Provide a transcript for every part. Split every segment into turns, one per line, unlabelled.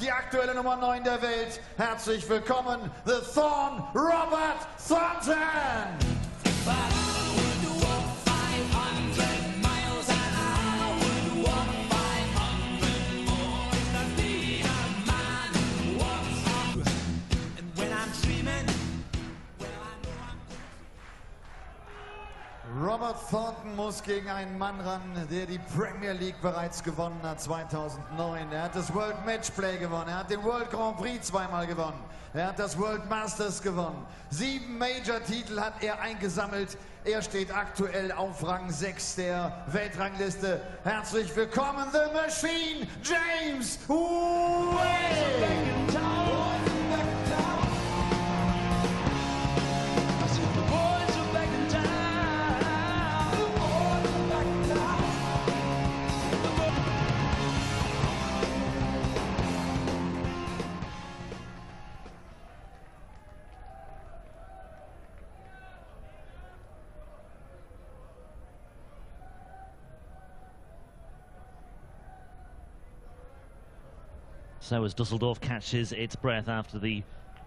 die aktuelle Nummer 9 der Welt. Herzlich willkommen, the Thorn, Robert Thornton! Robert Thornton muss gegen einen Mann ran, der die Premier League bereits gewonnen hat 2009. Er hat das World Matchplay gewonnen, er hat den World Grand Prix zweimal gewonnen, er hat das World Masters gewonnen. 7 Major-Titel hat er eingesammelt. Er steht aktuell auf Rang 6 der Weltrangliste. Herzlich willkommen, The Machine, James Wade!
So as Dusseldorf catches its breath after the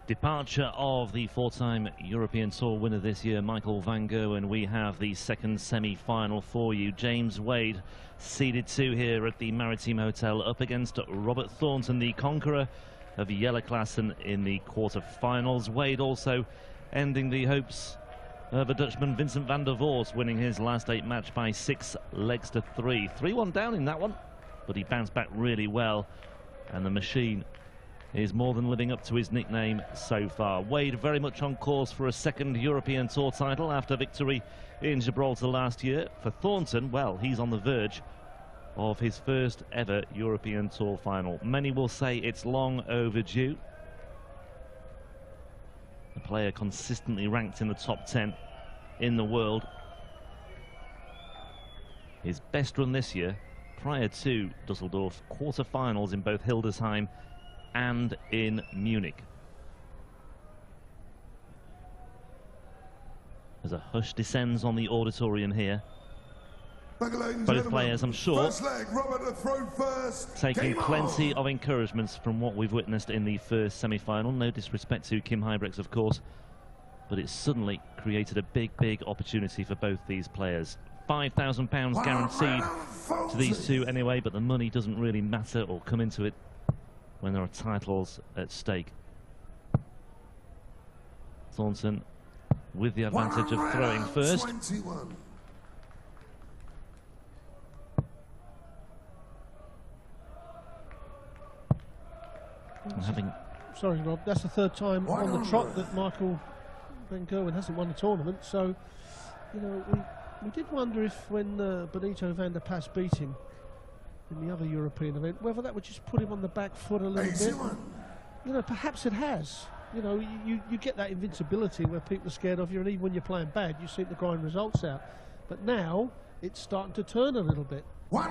departure of the 4-time European Tour winner this year, Michael van Gerwen, we have the second semi-final for you. James Wade, seeded 2 here at the Maritime Hotel, up against Robert Thornton, the conqueror of Jelle Klaassen in the quarter-finals. Wade also ending the hopes of a Dutchman, Vincent van der Voort, winning his last 8 match by 6 legs to 3. 3-1 down in that one, but he bounced back really well. And the Machine is more than living up to his nickname so far. Wade very much on course for a second European Tour title after victory in Gibraltar last year. For Thornton, well, he's on the verge of his first ever European Tour final. Many will say it's long overdue. A player consistently ranked in the top 10 in the world. His best run this year, prior to Dusseldorf, quarter-finals in both Hildesheim and in Munich. As a hush descends on the auditorium here, both players, I'm sure, taking plenty of encouragements from what we've witnessed in the first semi-final. No disrespect to Kim Huybrechts, of course, but it's suddenly created a big opportunity for both these players. £5,000 guaranteed to these two anyway, but the money doesn't really matter or come into it when there are titles at stake. Thornton with the advantage of throwing first.
Sorry, Rob, that's the 3rd time on the trot that Michael van Gerwen hasn't won a tournament, so, you know, we did wonder if when Benito van der Pas beat him in the other European event, whether that would just put him on the back foot a little bit. You know, perhaps it has. You know, you get that invincibility where people are scared of you, and even when you're playing bad, you seem to grind results out. But now, it's starting to turn a little bit.
Well,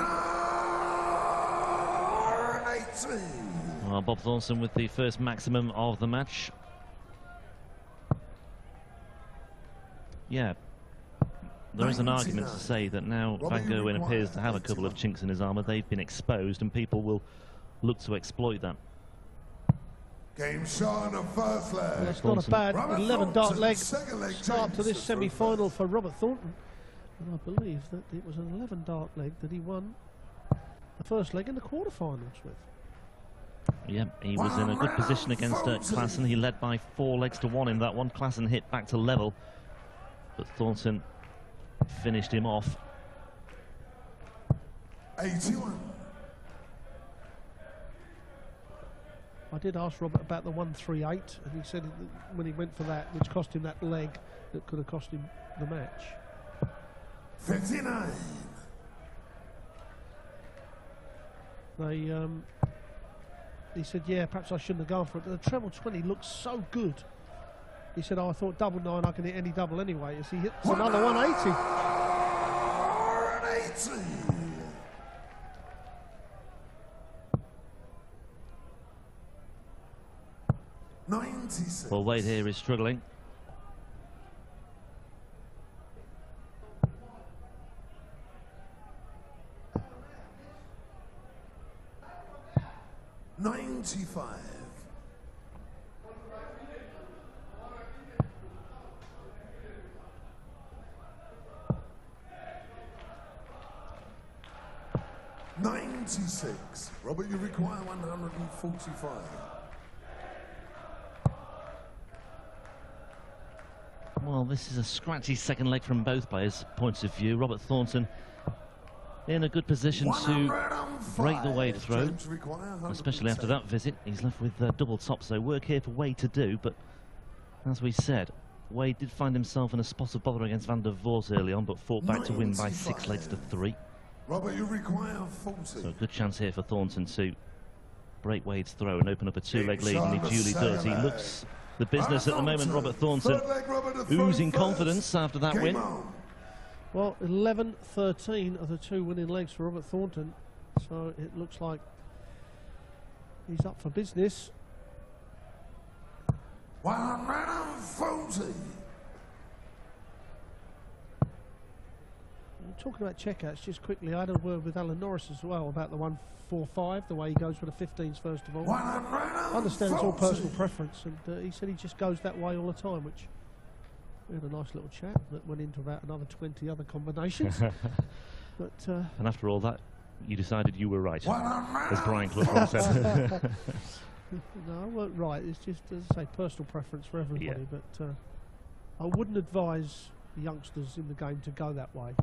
Bob Thornton with the first maximum of the match. Yeah. There is an argument to say that now Van Gerwen appears to have a couple of chinks in his armour. They've been exposed, and people will look to exploit that.
Game shot of first leg.
Well, it's not a bad 11 dart leg start to this semi-final for Robert Thornton. And I believe that it was an 11 dart leg that he won the first leg in the quarterfinals with.
Yeah, he was in a good position against Klaassen. He led by 4 legs to 1 in that one. Klaassen hit back to level, but Thornton finished him off.
81.
I did ask Robert about the 138, and he said that when he went for that, which cost him that leg, that could have cost him the match.
59.
He said, yeah, perhaps I shouldn't have gone for it. The treble 20 looks so good. He said, oh, I thought double 9, I can hit any double anyway. As he hits another 180.
180.
Well, Wade here is struggling.
95. $96. Robert, you require 145.
Well, this is a scratchy second leg from both players' points of view. Robert Thornton in a good position to break the Wade throw, especially after that visit. He's left with double top, so work here for Wade to do. But as we said, Wade did find himself in a spot of bother against Van der Voort early on, but fought back to win by 6 legs to 3.
Robert, you require 40.
So a good chance here for Thornton to break Wade's throw and open up a 2-leg lead, and he duly does. He looks the business at the moment, Robert Thornton, oozing confidence after that win.
Well, 11-13 are the 2 winning legs for Robert Thornton, so it looks like he's up for business.
140.
Talking about checkouts, just quickly, I had a word with Alan Norris as well about the 145, the way he goes for the 15s first of all. I understand it's all personal preference, and he said he just goes that way all the time, which we had a nice little chat that went into about another 20 other combinations. But
and after all that, you decided you were right, as Brian Clough said.
No, I weren't right. It's just, as I say, personal preference for everybody.
Yeah.
But I wouldn't advise the youngsters in the game to go that way.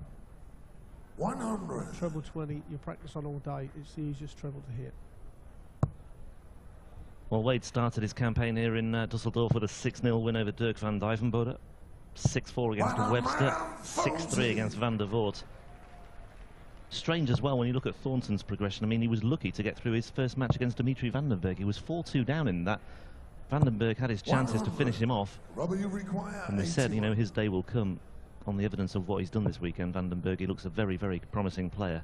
100.
Treble 20, you practice on all day. It's the easiest treble to hit.
Well, Wade started his campaign here in Dusseldorf with a 6-0 win over Dirk van Dijvenbode, 6-4 against Webster, 6-3 against Van der Voort. Strange as well when you look at Thornton's progression. I mean, he was lucky to get through his first match against Dimitri Vandenberg. He was 4-2 down in that. Vandenberg had his chances to finish him off.
Robert, you require
And we said, you know, his day will come on the evidence of what he's done this weekend. Vandenberg, he looks a very, very promising player.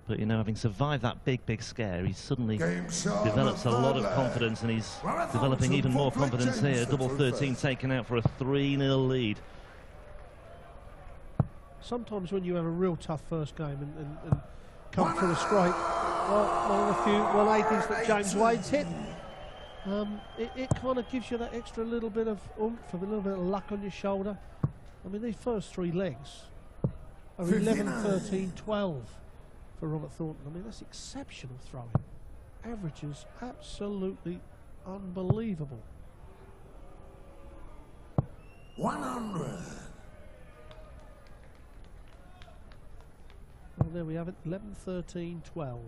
But, you know, having survived that big scare, he suddenly develops a lot of confidence, and he's developing even more confidence here. Double 13 taken out for a 3-0 lead.
Sometimes when you have a real tough first game and come through a straight, well, one of the few 180s that James Wade's hit, it kind of gives you that extra little bit of oomph, a little bit of luck on your shoulder. I mean, these first 3 legs are 11, 13, 12 for Robert Thornton. I mean, that's exceptional throwing. Averages absolutely unbelievable.
100.
Well, there we have it, 11, 13, 12.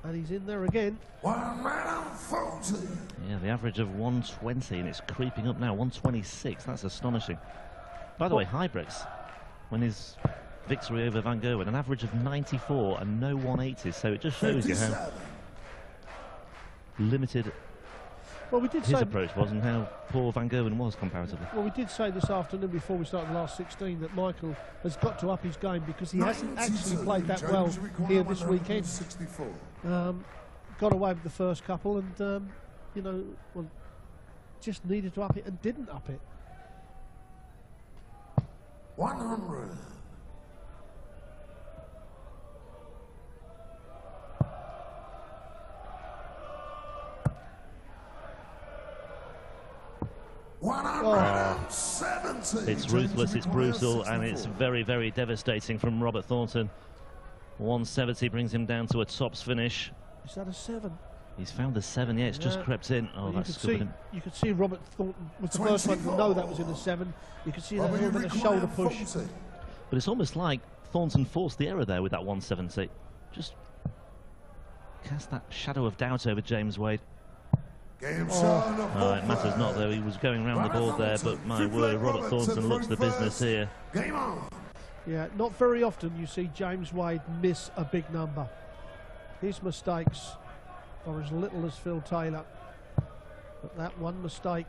And he's in there again.
140.
Yeah, the average of 120, and it's creeping up now, 126. That's astonishing. By the way, Hybrex, when his victory over Van Gerwen, an average of 94 and no 180s, so it just shows you how limited his approach was and how poor Van Gerwen was comparatively.
Well, we did say this afternoon before we started the last 16 that Michael has got to up his game because he hasn't actually played that well here this weekend. Got away with the first couple and, you know, well, just needed to up it and didn't up it.
100.
It's ruthless, it's brutal, and it's very, very devastating from Robert Thornton. 170 brings him down to a tops finish.
Is that a 7?
He's found the 7, yeah, it's just crept in. Oh, that's good.
You could see Robert Thornton was the first one to know that was in a 7. You could see that little bit of shoulder push.
But it's almost like Thornton forced the error there with that 170. Just cast that shadow of doubt over James Wade. Oh, it matters not, though. He was going round the board there, but my word, Robert Thornton looks the business here.
Yeah, not very often you see James Wade miss a big number. His mistakes are as little as Phil Taylor, but that one mistake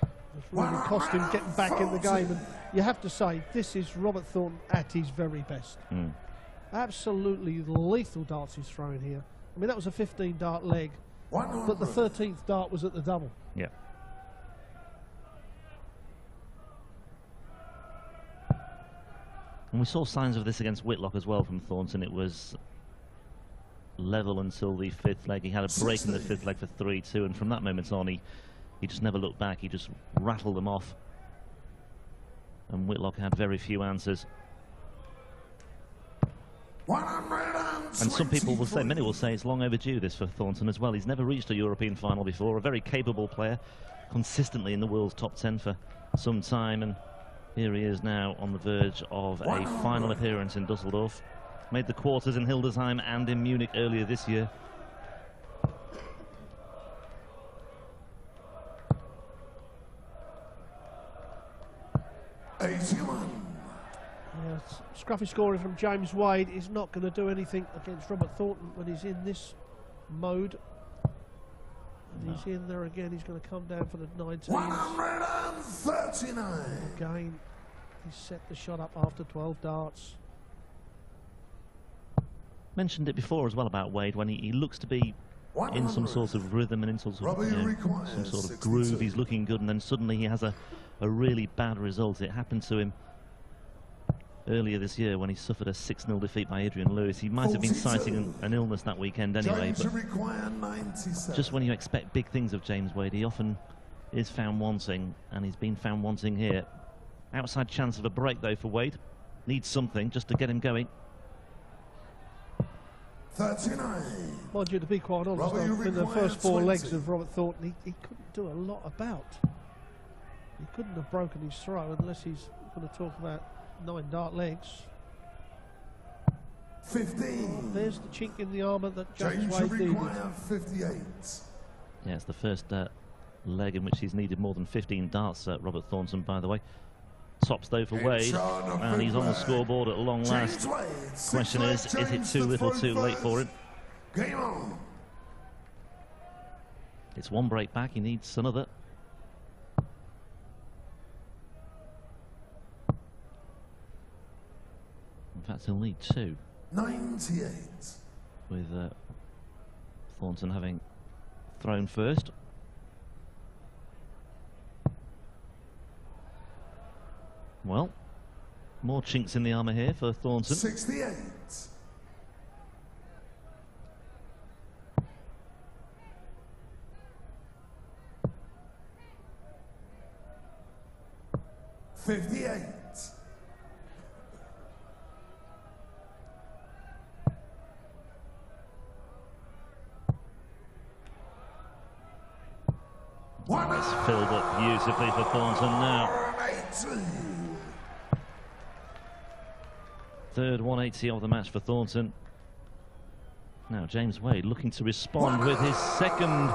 has really cost him getting back in the game. And you have to say, this is Robert Thornton at his very best. Absolutely lethal darts he's throwing here. I mean, that was a 15-dart leg, but the 13th dart was at the double.
Yeah. And we saw signs of this against Whitlock as well from Thornton. It was level until the fifth leg. He had a break in the fifth leg for 3-2, and from that moment on, he just never looked back. He just rattled them off. And Whitlock had very few answers. And some people will say, many will say, it's long overdue, this, for Thornton as well. He's never reached a European final before. A very capable player, consistently in the world's top 10 for some time, and here he is now on the verge of a final appearance in Dusseldorf. Made the quarters in Hildesheim and in Munich earlier this year.
Scruffy scoring from James Wade is not going to do anything against Robert Thornton when he's in this mode. And he's in there again. He's going to come down for the 19s.
139.
Again, he's set the shot up after 12 darts.
Mentioned it before as well about Wade, when he looks to be in some sort of rhythm and in some sort of, some sort of groove. He's looking good, and then suddenly he has a really bad result. It happened to him earlier this year when he suffered a 6-0 defeat by Adrian Lewis. He might have been citing an illness that weekend anyway, but just when you expect big things of James Wade, he often is found wanting, and he's been found wanting here. Outside chance of a break though for Wade. Needs something just to get him going.
39.
Mind you, to be quite honest, in the first 4 legs of Robert Thornton, he couldn't do a lot about. He couldn't have broken his throw unless he's going to talk about 9 dart legs.
15.
There's the chink in the armour that James Wade needed.
58.
Yeah, it's the first leg in which he's needed more than 15 darts, Robert Thornton, by the way. Tops though for Wade, and he's on the scoreboard at long last. Question is it too little, too late for him?
Game on.
It's 1 break back, he needs another. In fact, he'll need 2.
98.
With Thornton having thrown first. Well, more chinks in the armour here for Thornton.
68. 58.
It's filled up beautifully for Thornton now. 3rd 180 of the match for Thornton. Now James Wade looking to respond with his 2nd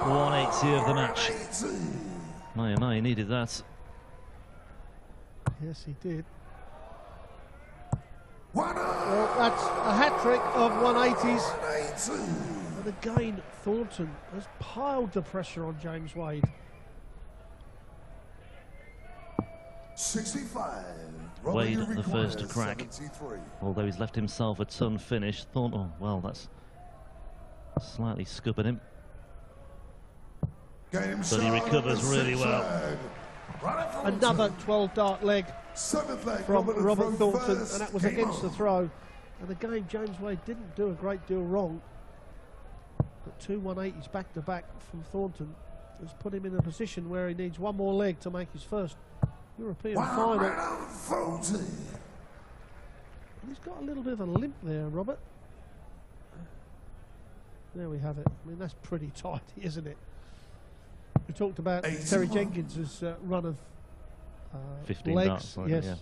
180 of the match. My, oh my, he needed that.
Yes, he did. Well, that's a hat-trick of 180s. And again, Thornton has piled the pressure on James Wade.
65.
Wade the first to crack. 73. Although he's left himself a ton finish. Thornton, oh, well, that's slightly scuppered him. But he recovers really well.
Another 12 dart leg from Robert Thornton, and that was against the throw. And again, James Wade didn't do a great deal wrong. But 2 180s back to back from Thornton has put him in a position where he needs 1 more leg to make his first European final. And he's got a little bit of a limp there, Robert. There we have it. I mean, that's pretty tidy, isn't it? We talked about Terry Jenkins' run of
15
legs.
darts,
Yes,
yeah.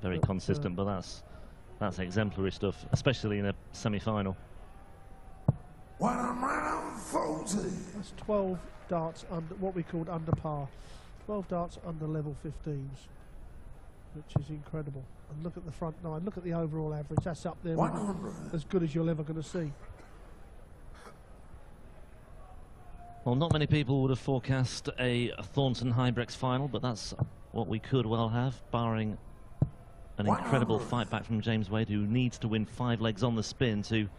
Very consistent, but that's exemplary stuff, especially in a semi-final.
140.
That's 12 darts under what we called under par. 12 darts under level 15s, which is incredible. And look at the front 9. Look at the overall average. That's up there, as good as you're ever going to see.
Well, not many people would have forecast a Thornton Hybrex final, but that's what we could well have, barring an incredible fight back from James Wade, who needs to win 5 legs on the spin to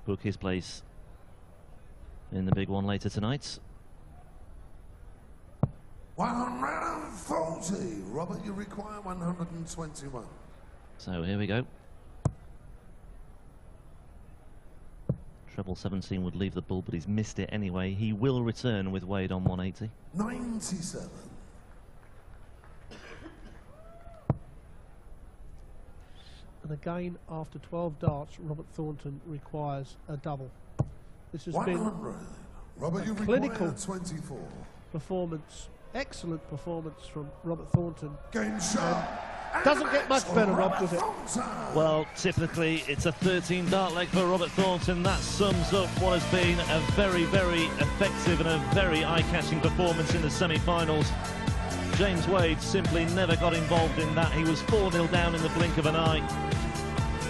book his place in the big one later tonight.
140. Robert, you require 121.
So here we go. Treble 17 would leave the bull, but he's missed it anyway. He will return with Wade on 180.
97.
And again, after 12 darts, Robert Thornton requires a double. This has
100.
been
Robert, you
clinical
require 24.
performance, excellent performance from Robert Thornton.
Game shot.
Doesn't get much better, Rob, does it?
Well, typically it's a 13 dart leg for Robert Thornton. That sums up what has been a very, very effective and a very eye-catching performance in the semi-finals. James Wade simply never got involved in that. He was 4-0 down in the blink of an eye.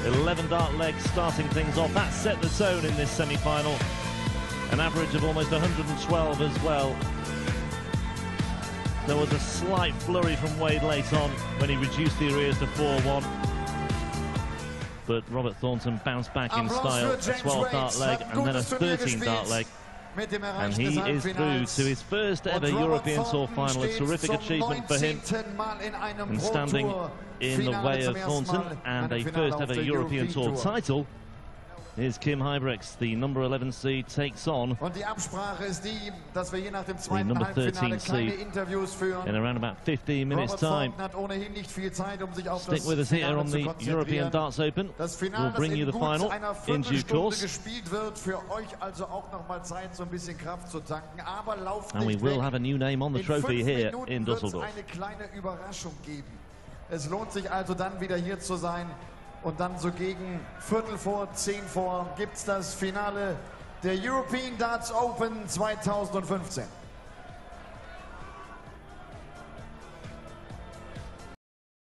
11 dart legs starting things off. That set the tone in this semi-final. An average of almost 112 as well. There was a slight flurry from Wade late on when he reduced the arrears to 4-1. But Robert Thornton bounced back in style. A 12 dart leg and then a 13 dart leg. And he is through to his first ever European Tour final. A terrific achievement for him. And standing in the way of Thornton and a first ever European Tour title is Kim Huybrechts. The number 11 seed takes on the number 13 seed in around about 15 minutes time. Stick with us here on the European Darts Open. We'll bring you the final in due course. And we will have a new name on the trophy here in Düsseldorf.
Es lohnt sich also dann wieder hier zu sein. Und dann so gegen Viertel vor 10 vor gibt es das Finale der European Darts Open 2015.